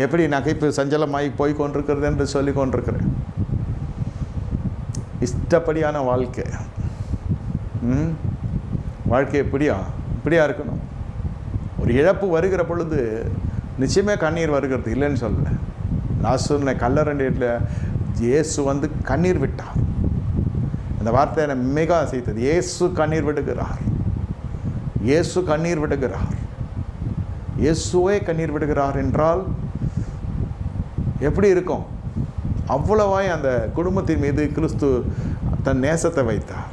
எப்படி நகைப்பு சஞ்சலமாகி போய் கொண்டிருக்கிறது என்று சொல்லி கொண்டிருக்கிறேன். இஷ்டப்படியான வாழ்க்கை. வாழ்க்கை இப்படியா இருக்கணும். ஒரு இழப்பு வருகிற பொழுது நிச்சயமே கண்ணீர் வருகிறது, இல்லைன்னு சொல்லலை. நான் சொன்ன கல்லறையில் இயேசு வந்து கண்ணீர் விட்டார். அந்த வார்த்தை என்னை மிக அசைத்தது. இயேசு கண்ணீர் விடுகிறார். இயேசு கண்ணீர் விடுகிறார். இயேசுவே கண்ணீர் விடுகிறார் என்றால் எப்படி இருக்கும்? அவ்வளவாய் அந்த குடும்பத்தின் மீது கிறிஸ்து தன் நேசத்தை வைத்தார்.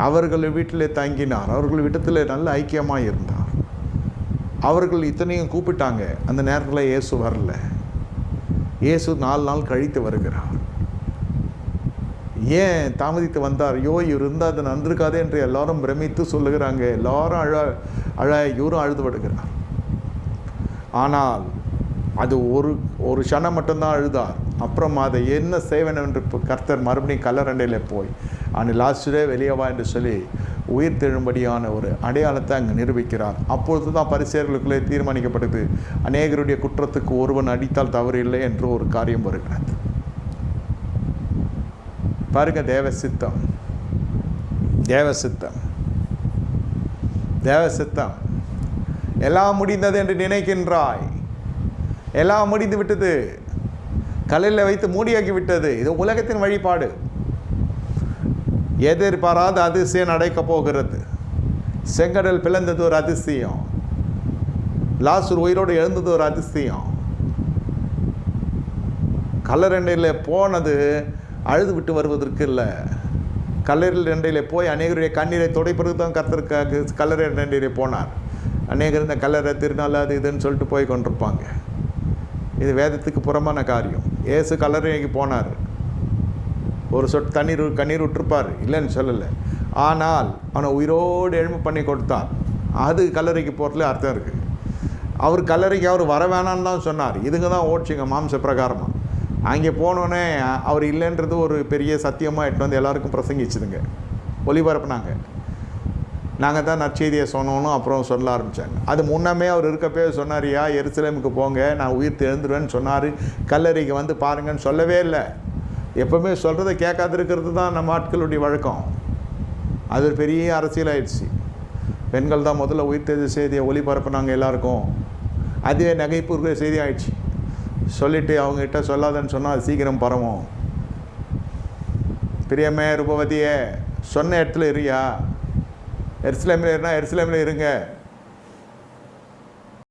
அவர்கள் வீட்டிலே தங்கினார். அவர்கள் வீட்டத்தில் நல்ல ஐக்கியமாக இருந்தார். அவர்கள் இத்தனையும் கூப்பிட்டாங்க. அந்த நேரத்தில் இயேசு வரல. இயேசு 4 நாள் கழித்து வருகிறார். ஏன் தாமதித்து வந்தார்? இவர் இருந்தால் அது நன்றிருக்காதே என்று எல்லாரும் பிரமித்து சொல்லுகிறாங்க. எல்லாரும் இவரும் அழுது விடுகிறார். ஆனால் அது ஒரு க்ஷணம் மட்டும்தான் அழுதார். அப்புறம் அதை என்ன செய்வேன் என்று கர்த்தர் மறுபடியும் கல்லறையில் போய் லாஸ்டே வெளியவா என்று சொல்லி உயிர் தெழும்படியான ஒரு அடையாளத்தை அங்கே நிரூபிக்கிறார். அப்பொழுது தான் பரிசேயர்களுக்குள்ளே தீர்மானிக்கப்பட்டது, அநேகருடைய குற்றத்துக்கு ஒருவன் அடித்தால் தவறு இல்லை என்று ஒரு காரியம் வருகிறது. பாருங்க, தேவசித்தம் எல்லாம் முடிந்தது என்று நினைக்கின்றாய். எல்லாம் முடிந்து விட்டது, கல்லில் வைத்து மூடியாக்கி விட்டது. இது உலகத்தின் வழிபாடு. எதிர்பாராத அதிசயம் நடக்கப் போகிறது. செங்கடல் பிளந்தது ஒரு அதிசயம். லாசர் உயிரோடு எழுந்தது ஒரு அதிசயம். கல்லறையில் போனது அழுது விட்டு வருவதற்கு இல்லை. கல்லறையில் போய் அநேகருடைய கண்ணீரை துடைப்பதற்கு தான் கர்த்தருக்காக கல்லறையில் போனார். அநேகர் இந்த கல்லறை திருநாள் அது இதுன்னு சொல்லிட்டு போய் கொண்டிருப்பாங்க. இது வேதத்துக்கு புறமான காரியம். இயேசு கல்லறைக்கு போனார். ஒரு சொட்டு கண்ணீர் விட்டுருப்பார், இல்லைன்னு சொல்லலை. ஆனால் அவனை உயிரோடு எழும்பு பண்ணி கொடுத்தார். அது கல்லறைக்கு போகிறதுல அர்த்தம் இருக்குது. அவர் கல்லறைக்கு அவர் வர வேணான்னு தான் சொன்னார். இதுங்க தான் ஓடிச்சிங்க மாம்ச பிரகாரமாக. அங்கே போனோடனே அவர் இல்லைன்றது ஒரு பெரிய சத்தியமாக எட்டு வந்து எல்லாருக்கும் பிரசங்கிச்சுதுங்க, ஒளிபரப்புனாங்க. நாங்கள் தான் நற்செய்தியை சொன்னோன்னு அப்புறம் சொல்ல ஆரம்பித்தாங்க. அது முன்னமே அவர் இருக்கப்பே சொன்னாரியா, எருசலேமுக்கு போங்க, நான் உயிர் தெழுந்துருவேன்னு சொன்னார். கல்லறைக்கு வந்து பாருங்கன்னு சொல்லவே இல்லை. எப்போவுமே சொல்கிறத கேட்காதிருக்கிறது தான் நம்ம ஆட்களுடைய வழக்கம். அது ஒரு பெரிய அரசியல் ஆயிடுச்சு. பெண்கள் தான் முதல்ல உயிர் தெழுந்த செய்தியை ஒளிபரப்புனாங்க எல்லாருக்கும். அதுவே நகைப்பு செய்தி ஆயிடுச்சு. சொல்லிவிட்டு அவங்ககிட்ட சொல்லாதன்னு சொன்னால் அது சீக்கிரம் பரவும். பிரியமே ரூபவதியே, சொன்ன இடத்துல இருயா. எருசலேமில் இருங்க.